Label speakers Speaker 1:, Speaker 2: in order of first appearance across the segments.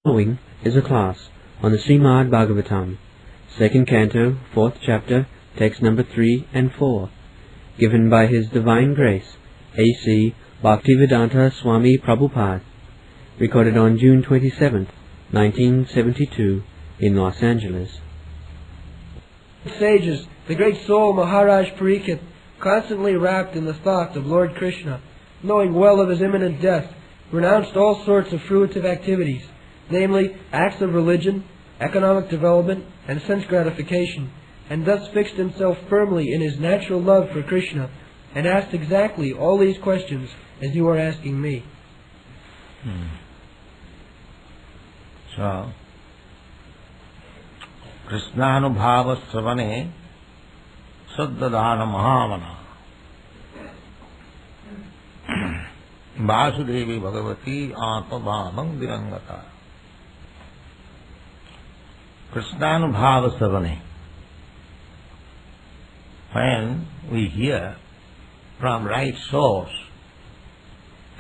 Speaker 1: Following is a class on the Srimad Bhagavatam, 2nd Canto, 4th Chapter, text number 3 and 4, given by His Divine Grace, A.C. Bhaktivedanta Swami Prabhupada, recorded on June 27th, 1972, in Los Angeles.
Speaker 2: Sages, the great soul Maharaja Pariksit, constantly wrapped in the thoughts of Lord Krsna, knowing well of his imminent death, renounced all sorts of fruitive activities, namely acts of religion, economic development, and sense gratification, and thus fixed himself firmly in his natural love for Krishna, and asked exactly all these questions as you are asking me.
Speaker 3: So, Krishnanubhava Savane Saddadana Mahamana Vasudevi Bhagavati Atmabhavang Virangata. Krishnanubhava Savane. When we hear from right source,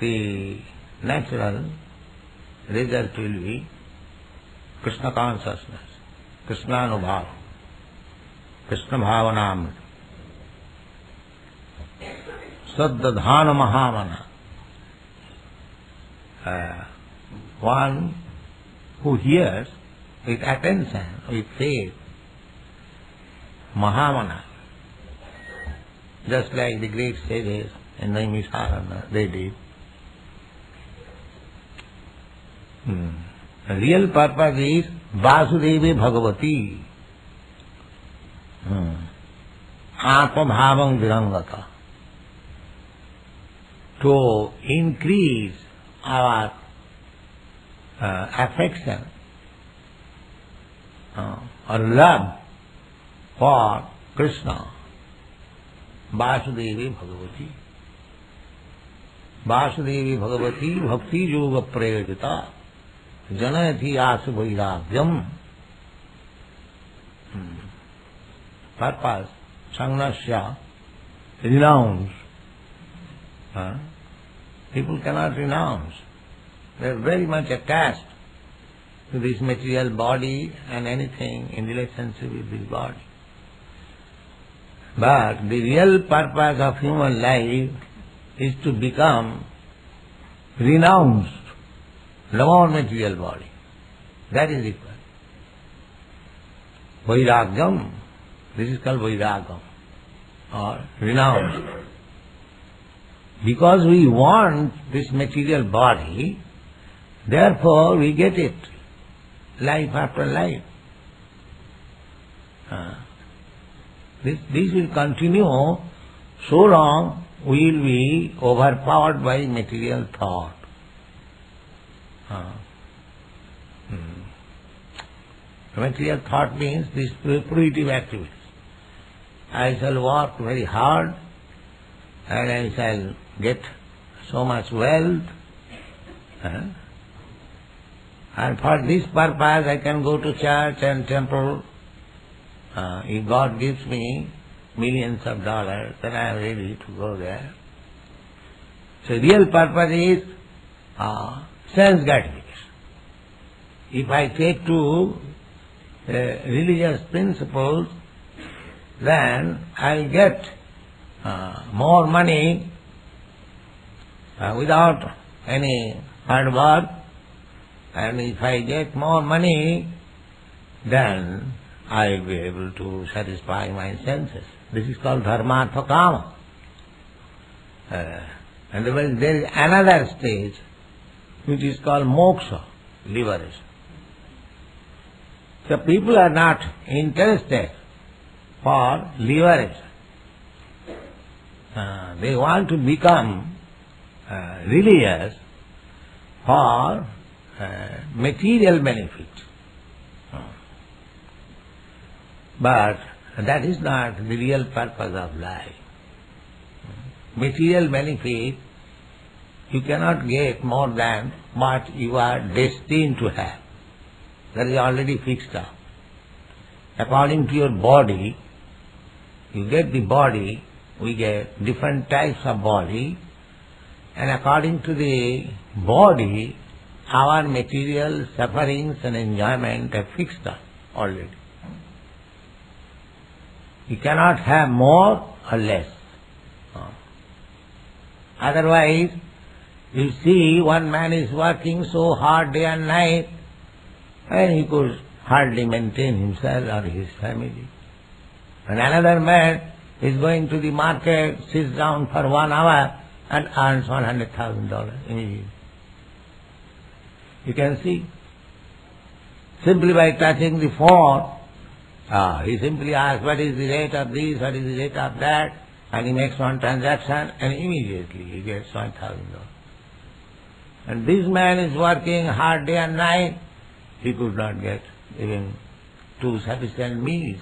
Speaker 3: the natural result will be Krishna consciousness, Krishnanubhava, Krishna Bhavanam, Saddadhana Mahamana. One who hears with attention, with faith, Mahamana, just like the great sages in the Naimisarana, they did. The real purpose is Vasudevi Bhagavati, Atmabhavang Virangata, to increase our affection or love for Krishna, Vasudevi Bhagavati. Vasudevi Bhagavati Bhakti Yoga Prayojita Janayati Asa Vairagyam. Purpose, Sangnasya, renounce. People cannot renounce. They are very much attached to this material body and anything in relationship with this body. But the real purpose of human life is to become renounced, non-material body. That is required. Vairagyam, this is called Vairagyam, or renounced. Because we want this material body, therefore we get it, life after life. This will continue so long we will be overpowered by material thought. Material thought means this fruitive activities. I shall work very hard and I shall get so much wealth. And for this purpose I can go to church and temple. If God gives me millions of dollars, then I am ready to go there. So real purpose is sense gratification. If I take to religious principles, then I will get more money without any hard work, and if I get more money, then I will be able to satisfy my senses. This is called dharmartha kama. And there is another stage which is called moksha, liberation. So people are not interested for liberation. They want to become religious for material benefit. But that is not the real purpose of life. Material benefit you cannot get more than what you are destined to have. That is already fixed up. According to your body, you get the body, we get different types of body, and according to the body, our material sufferings and enjoyment are fixed up already. You cannot have more or less. Otherwise, you see one man is working so hard day and night, and he could hardly maintain himself or his family. And another man is going to the market, sits down for 1 hour and earns $100,000 immediately. You can see, simply by touching the phone, he simply asks what is the rate of this, what is the rate of that, and he makes one transaction and immediately he gets $1,000. And this man is working hard day and night, he could not get even 2 sufficient meals.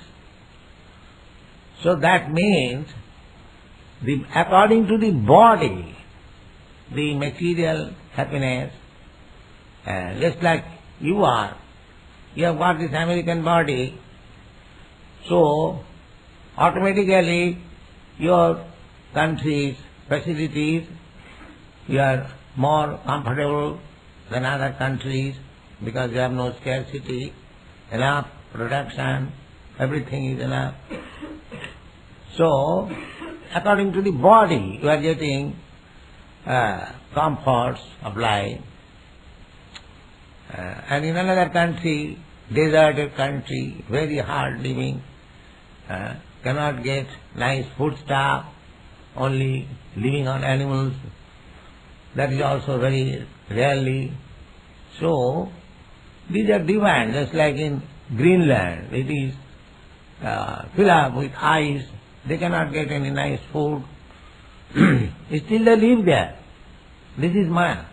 Speaker 3: So that means, according to the body, the material happiness, just like you are, you have got this American body, so automatically your country's facilities, you are more comfortable than other countries because you have no scarcity, enough production, everything is enough. So, according to the body, you are getting comforts of life. And in another country, deserted country, very hard living, cannot get nice food stuff, only living on animals. That is also very rarely. So, these are divine, just like in Greenland, it is filled up with ice, they cannot get any nice food. Still they live there. This is Maya.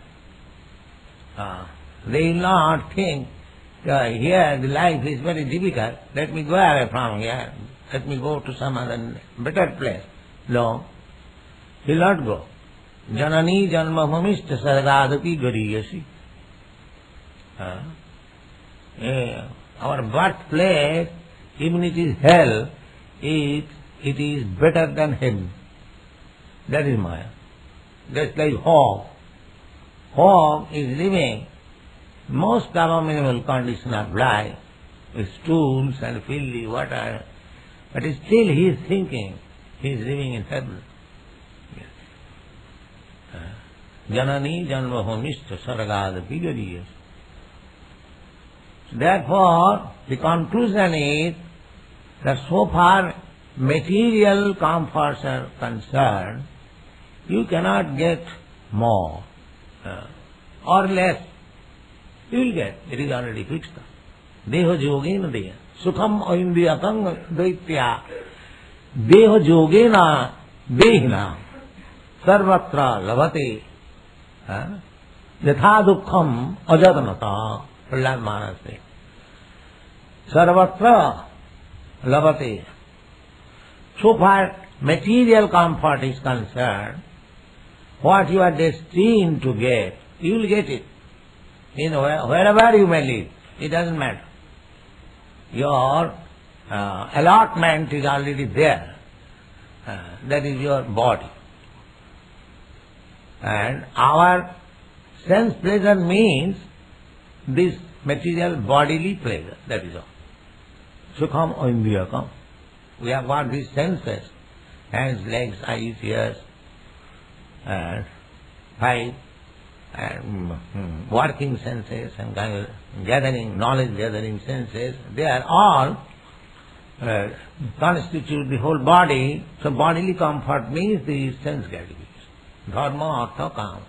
Speaker 3: They will not think, here the life is very difficult, let me go away from here, let me go to some other better place. No, he will not go. Janani janma bhumishta sargadapi gariyasi. Our birthplace, even it is hell, it is better than heaven. That is Maya. Just like hog. Hog is living most abominable condition of life, with stools and filthy water, but still he is thinking he is living in heaven. Janani janma bhumishta sargadapi gariyasi. Therefore, the conclusion is that so far material comforts are concerned, you cannot get more or less. You will get. It is already fixed. Deho yogena deha. Sukham oindriyatang daitya. Deho yogena dehina. Sarvatra lavate. Yatha dukkham ajatanata. Prahlad Maharaj says. Sarvatra lavate. So far material comfort is concerned, what you are destined to get, you will get it. Wherever you may live, it doesn't matter. Your allotment is already there. That is your body. And our sense pleasure means this material bodily pleasure, that is all. Sukham oindriyakam. We have got these senses, hands, legs, eyes, ears, and 5 working senses and gathering, knowledge gathering senses. They are all constitute the whole body. So bodily comfort means the sense gratification. Dharma, artha, kama.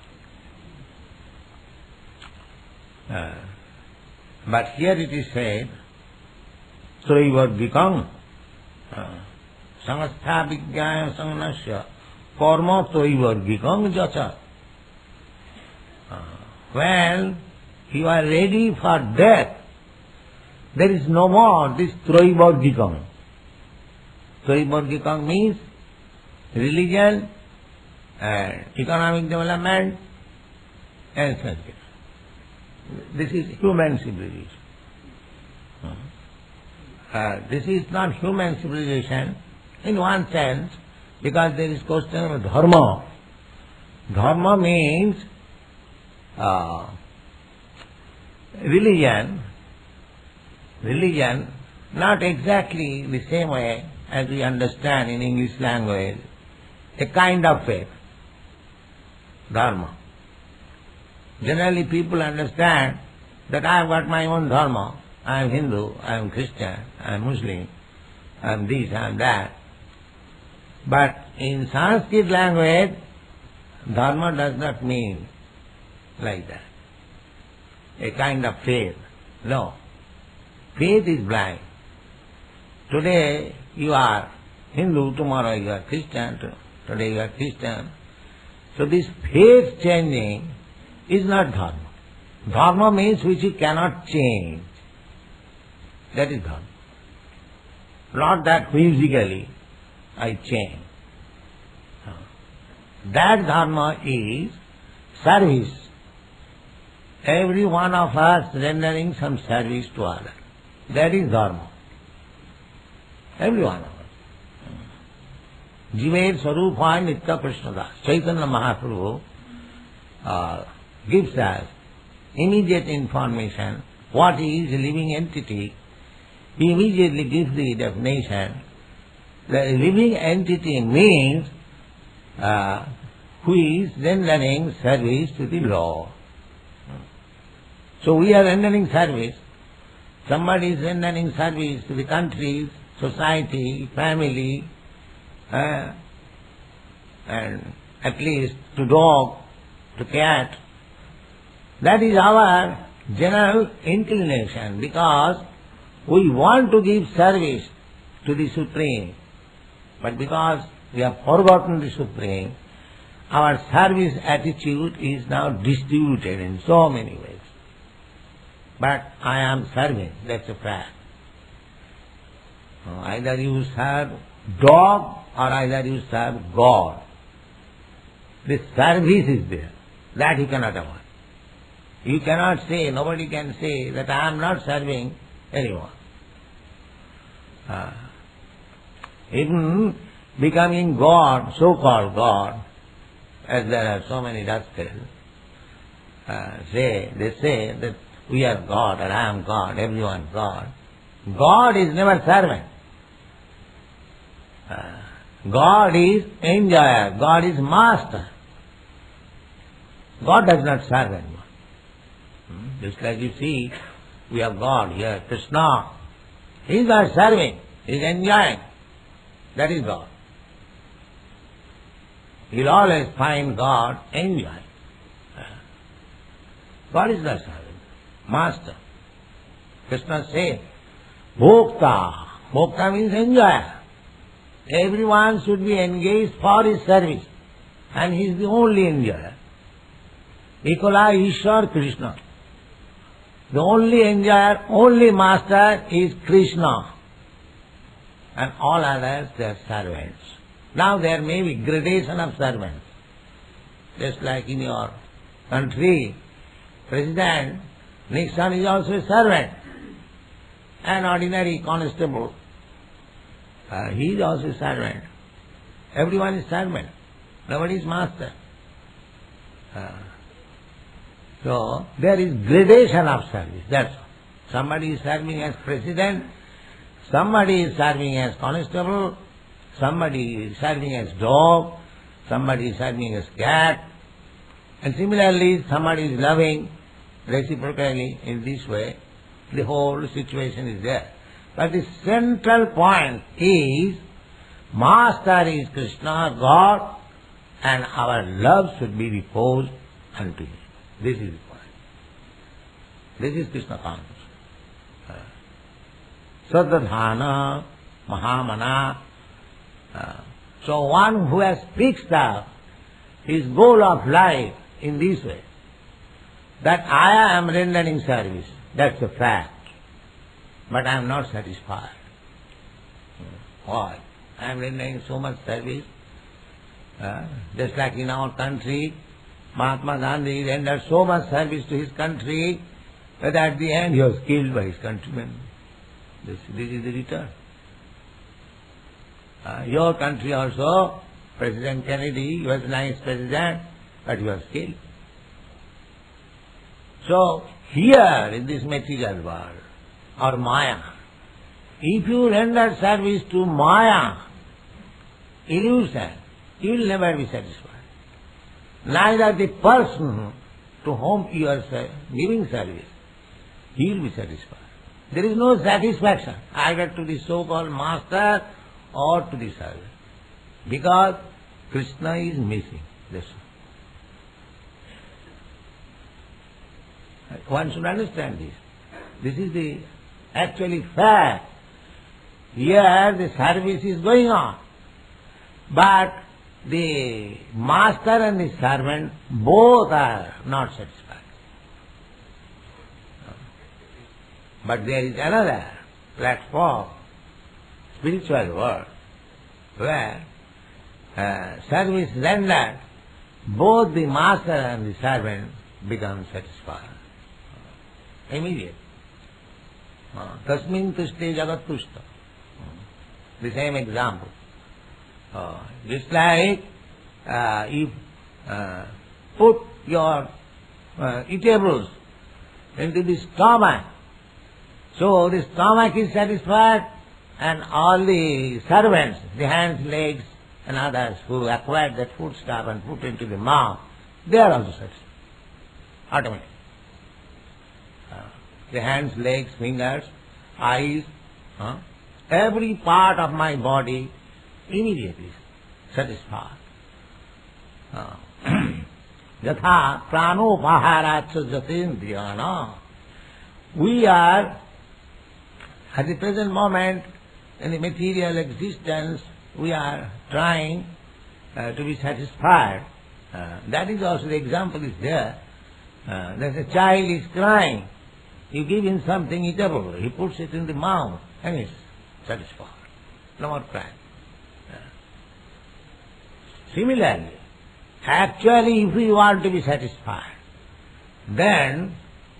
Speaker 3: But here it is said, Traivargikam Samastha Vijnaya Sangnasya Karma Traivargikam Jacha. When you are ready for death, there is no more this Traivargikam. Traivargikam means religion and economic development and sanskrit. This is human civilization. This is not human civilization in one sense, because there is question of dharma. Dharma means religion, not exactly the same way as we understand in English language, a kind of faith, dharma. Generally people understand that I have got my own dharma. I am Hindu, I am Christian, I am Muslim, I am this, I am that. But in Sanskrit language, dharma does not mean like that. A kind of faith. No. Faith is blind. Today you are Hindu, tomorrow you are Christian, today you are Christian. So this faith changing is not dharma. Dharma means which you cannot change. That is dharma. Not that whimsically I change. That dharma is service. Every one of us rendering some service to others. That is dharma. Every one of us. Jiver Sarupa Nitya Krishna Das. Chaitanya Mahaprabhu gives us immediate information what is a living entity. He immediately gives the definition. The living entity means who is rendering service to the Lord. So we are rendering service. Somebody is rendering service to the country, society, family, and at least to dog, to cat. That is our general inclination, because we want to give service to the Supreme. But because we have forgotten the Supreme, our service attitude is now distributed in so many ways. But I am serving, that's a fact. Either you serve dog or either you serve God. The service is there. That you cannot avoid. You cannot say, nobody can say that I am not serving anyone. Even becoming God, so-called God, as there are so many rascals, they say that we are God or I am God, everyone God. God is never servant. God is enjoyer, God is master. God does not serve anyone. Just like you see, we have God here, Krishna. He is not serving, he is enjoying. That is God. You will always find God enjoying. God is not serving, master. Krishna says, Bhokta. Bhokta means enjoyer. Everyone should be engaged for his service, and he is the only enjoyer. Ekola Ishwar Krishna. The only enjoyer, only master is Krishna, and all others they are servants. Now there may be gradation of servants. Just like in your country, President Nixon is also a servant. An ordinary constable, he is also a servant. Everyone is servant. Nobody is master. So there is gradation of service. That's all. Somebody is serving as president, somebody is serving as constable, somebody is serving as dog, somebody is serving as cat, and similarly somebody is loving reciprocally in this way. The whole situation is there. But the central point is, master is Krishna, God, and our love should be reposed unto him. This is the point. This is Krishna consciousness. Sadadhana, Mahamana. So one who has fixed up his goal of life in this way, that I am rendering service, that's a fact. But I am not satisfied. Why? I am rendering so much service. Just like in our country, Mahatma Gandhi rendered so much service to his country that at the end he was killed by his countrymen. This is the return. Your country also, President Kennedy, he was a nice president, but he was killed. So here in this material world, or Maya. If you render service to Maya, illusion, you will never be satisfied. Neither the person to whom you are giving service, he will be satisfied. There is no satisfaction either to the so-called master or to the servant, because Krishna is missing. That's all. One should understand this. This is the actually fact. Here the service is going on, but the master and the servant both are not satisfied. But there is another platform, spiritual world, where service rendered, both the master and the servant become satisfied. Immediate. Tasmin tushte jagat tushta. The same example. Just like if put your eatables into the stomach, so the stomach is satisfied, and all the servants, the hands, legs and others who acquired that food stuff and put into the mouth, they are also satisfied. Automatically. The hands, legs, fingers, eyes, every part of my body immediately satisfied. Yatha prano maharaja jatendriyana. We are, at the present moment, in the material existence, we are trying to be satisfied. That is also the example is there. There's a child is crying. You give him something eatable, he puts it in the mouth and he's satisfied. No more crying. Similarly, actually if we want to be satisfied, then,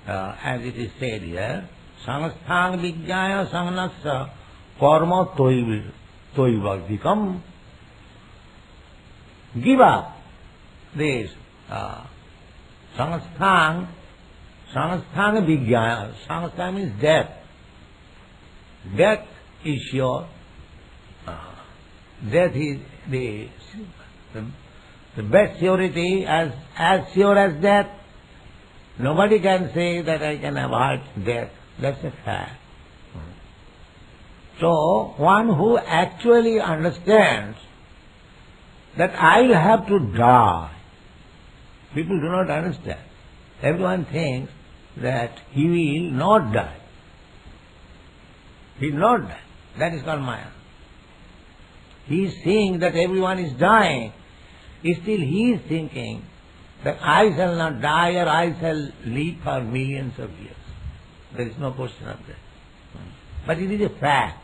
Speaker 3: as it is said here, samasthan vijnaya sangnasya karma toivadikam. Give up this samasthan vijnaya. Samasthan means death. Death is sure. Death is the best surety, as sure as death. Nobody can say that I can avoid death. That's a fact. So, one who actually understands that I will have to die. People do not understand. Everyone thinks that he will not die. He will not die. That is called Maya. He is seeing that everyone is dying. Still he is thinking that I shall not die or I shall live for millions of years. There is no question of that. But it is a fact.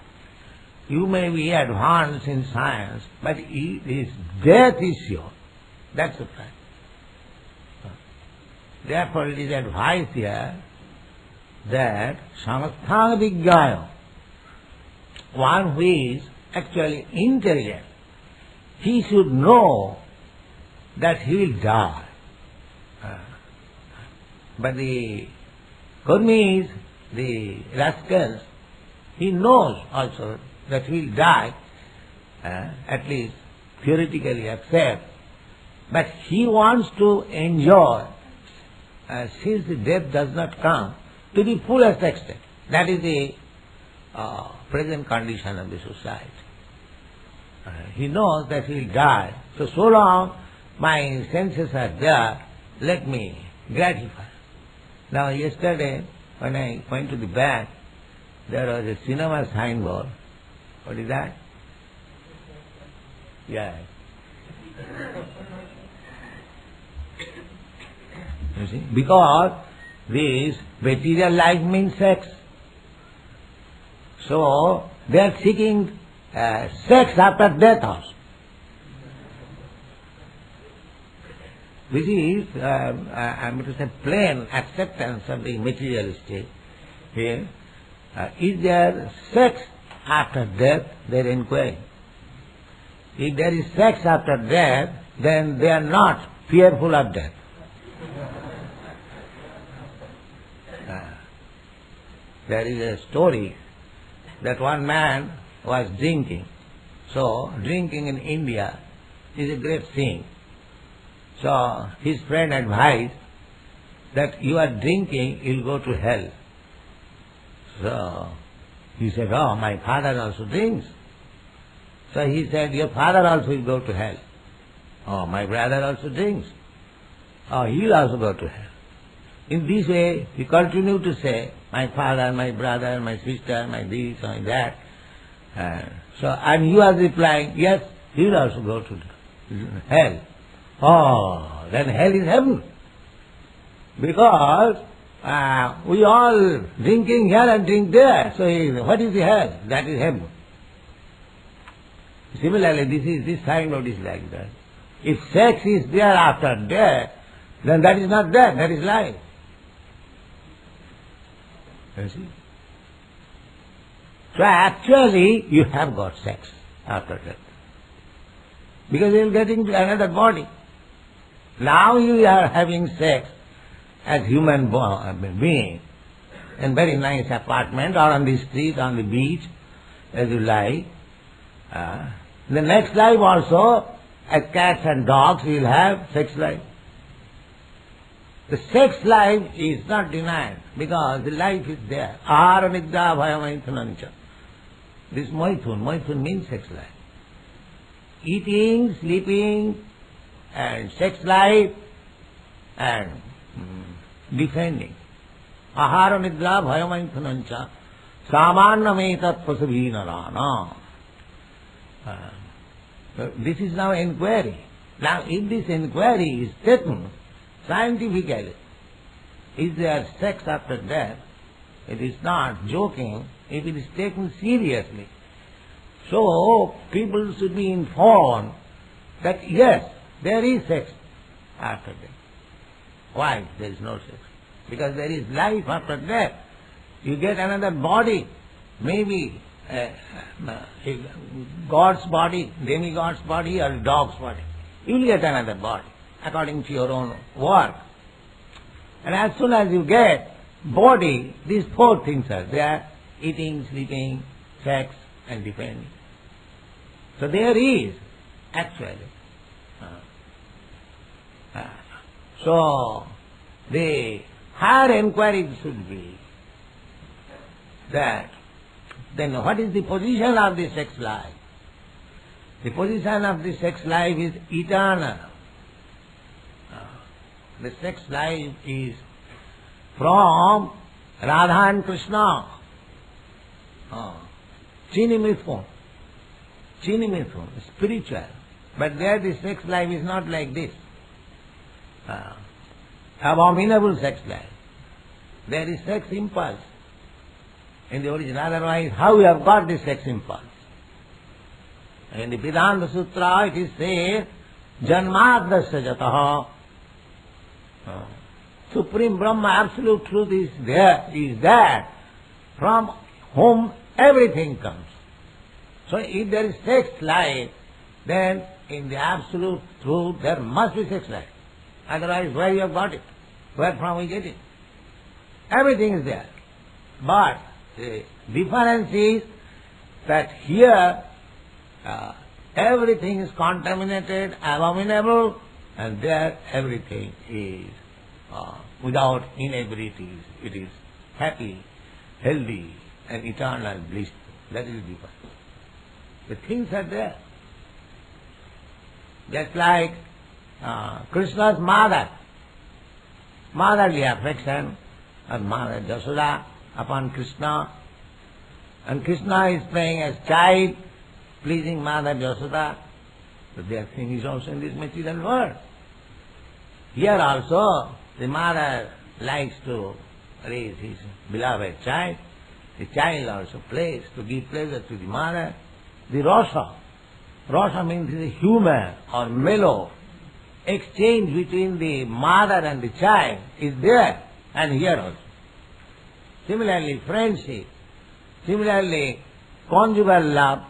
Speaker 3: You may be advanced in science, but his death is sure. That's a fact. Therefore it is advised here that samasthan vijnaya, one who is actually intelligent, he should know that he will die. But the Kurmis, the rascals, he knows also that he will die, at least theoretically accept, but he wants to enjoy, since the death does not come, to the fullest extent. That is the present condition of the society. He knows that he will die, so long my senses are there, let me gratify. Now yesterday, when I went to the back, there was a cinema signboard. What is that? Yeah. You see, because this material life means sex. So they are seeking sex after death also. This is, I am to say, plain acceptance of the materialistic here. Is there sex after death? They are inquiring. If there is sex after death, then they are not fearful of death. There is a story that one man was drinking. So, drinking in India is a great sin. So, his friend advised that you are drinking, you'll go to hell. So, he said, oh, my father also drinks. So he said, your father also will go to hell. Oh, my brother also drinks. Oh, he'll also go to hell. In this way, he continued to say, my father, my brother, my sister, my this, my that. And he was replying, yes, he will also go to hell. Oh, then hell is heaven. Because we all drinking here and drink there. So what is the hell? That is heaven. Similarly, this signboard is like that. If sex is there after death, then that is not death, that is life. You see? So actually, you have got sex after death. Because you will get into another body. Now you are having sex as human being in very nice apartment or on the street, on the beach, as you like. The next life also, as cats and dogs, will have sex life. The sex life is not denied because the life is there. Ahara nidra bhayamaithunancha. This maithun means sex life. Eating, sleeping, and sex life, and defending. Ahara nidra bhayamaithunancha. Samannamaitat pasabhinarana. This is now inquiry. Now, if this inquiry is taken scientifically, is there sex after death? It is not joking if it is taken seriously. So, people should be informed that yes, there is sex after death. Why there is no sex? Because there is life after death. You get another body, maybe God's body, demigod's body or dog's body. You will get another body according to your own work. And as soon as you get body, these four things are there: eating, sleeping, sex and defending. So there is actually. So the higher inquiry should be that then what is the position of the sex life? The position of the sex life is eternal. The sex life is from Radha and Krishna. Chini Mithun, spiritual. But there the sex life is not like this. Abominable sex life. There is sex impulse in the original. Otherwise, how we have got this sex impulse? In the Vedanta Sutra, it is said, Janmadasya jataha. Supreme Brahma, absolute truth is that from whom everything comes. So if there is sex life, then in the absolute truth there must be sex life. Otherwise, where you have got it? Where from we get it? Everything is there. But the difference is that here everything is contaminated, abominable, and there everything is without inebrities. It is happy, healthy, and eternal bliss. That is the difference. The things are there. Just like Krishna's motherly affection, and Mother Jasoda upon Krishna, and Krishna is playing as child, pleasing Mother Jasoda. So their thing is also in this material world. Here also, the mother likes to raise his beloved child. The child also plays to give pleasure to the mother. The rasa means the humor or mellow exchange between the mother and the child is there, and here also. Similarly, friendship, similarly, conjugal love,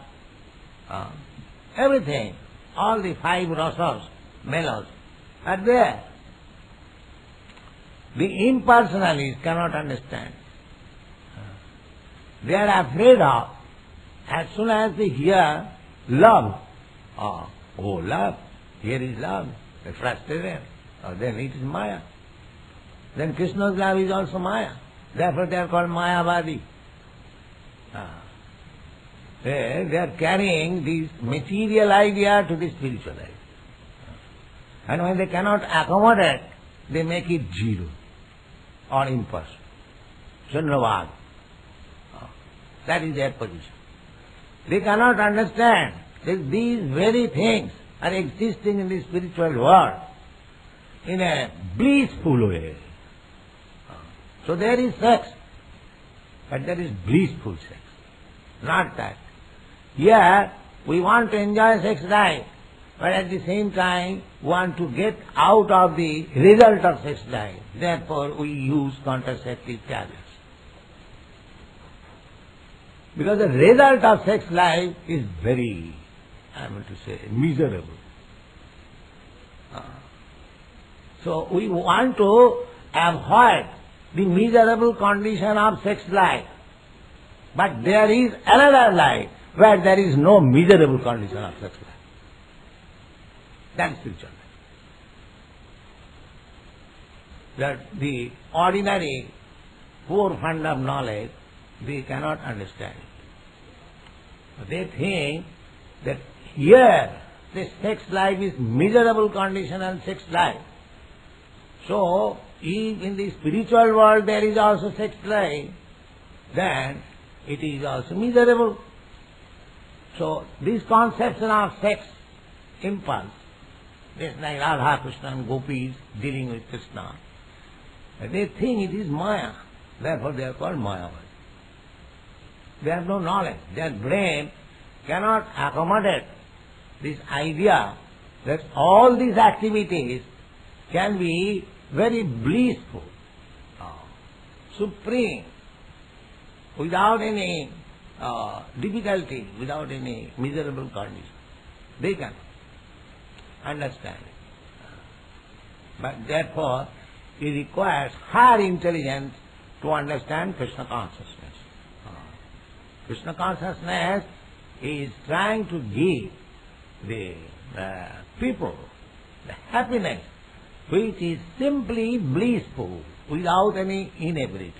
Speaker 3: everything, all the five rasas, mellows, are there. The impersonalists cannot understand. they are afraid of. As soon as they hear love, oh love, here is love, they are frustrated. Then it is Maya. Then Krishna's love is also Maya. Therefore they are called Mayavadi. They are carrying this material idea to the spiritual idea. And when they cannot accommodate, they make it zero or impersonal. Shunyavad. That is their position. They cannot understand that these very things are existing in the spiritual world in a blissful way. So there is sex, but there is blissful sex. Not that. Here, we want to enjoy sex life, but at the same time want to get out of the result of sex life. Therefore, we use contraceptive tablets. Because the result of sex life is very, miserable. So we want to avoid the miserable condition of sex life. But there is another life where there is no miserable condition of sex life. That is spiritual life. That the ordinary poor fund of knowledge, they cannot understand it. They think that here the sex life is miserable condition and sex life. So, if in the spiritual world there is also sex life, then it is also miserable. So, this conception of sex impulse, just like Radha, Krishna and gopis dealing with Krishna, they think it is Maya. Therefore they are called Mayavadi. They have no knowledge. Their brain cannot accommodate this idea that all these activities can be very blissful, supreme, without any difficulty, without any miserable condition. They can understand it. But therefore, it requires higher intelligence to understand Krishna consciousness. Krishna consciousness is trying to give the people the happiness which is simply blissful without any inabilities.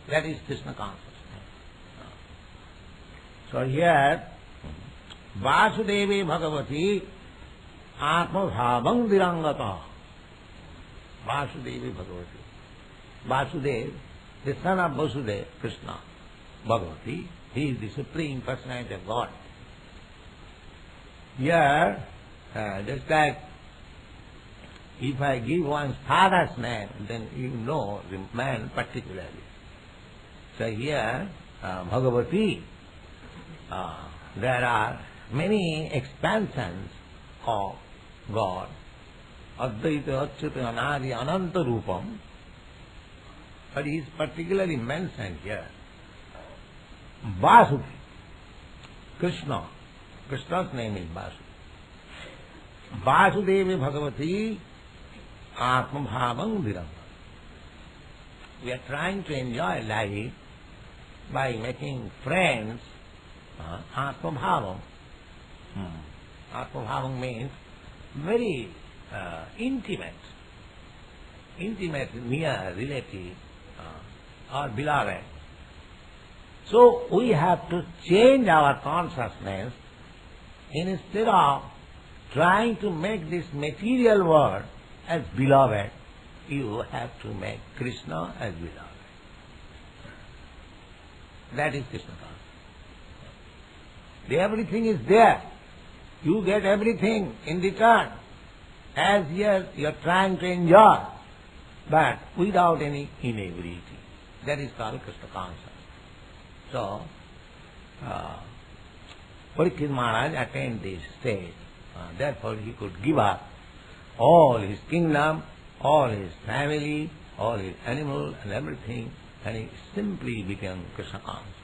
Speaker 3: That is Krishna consciousness. So here, Vasudevi Bhagavati Atma Bhavang Virangata. Vasudevi Bhagavati. Vasudev, the son of Vasudeva, Krishna, Bhagavati, he is the Supreme Personality of God. Here, just like if I give one's father's name, then you know the man particularly. So here, Bhagavati, there are many expansions of God. Advaita, Achyuta, Anadi, Ananta Rupam. But he is particularly mentioned here. Vasudev, Krishna. Krishna's name is Vasudev. Vasudevi Bhagavati Atma Bhavang Viranga. We are trying to enjoy life by making friends. Atma Bhavang. Atma Bhavang means very intimate, near relative or beloved. So we have to change our consciousness. Instead of trying to make this material world as beloved, you have to make Krishna as beloved. That is Krishna consciousness. Everything is there. You get everything in return. As yet you are trying to enjoy, but without any inability. That is called Krishna consciousness. So, Pariksit Maharaj attained this stage. Therefore he could give up all his kingdom, all his family, all his animals and everything, and he simply became Krishna conscious.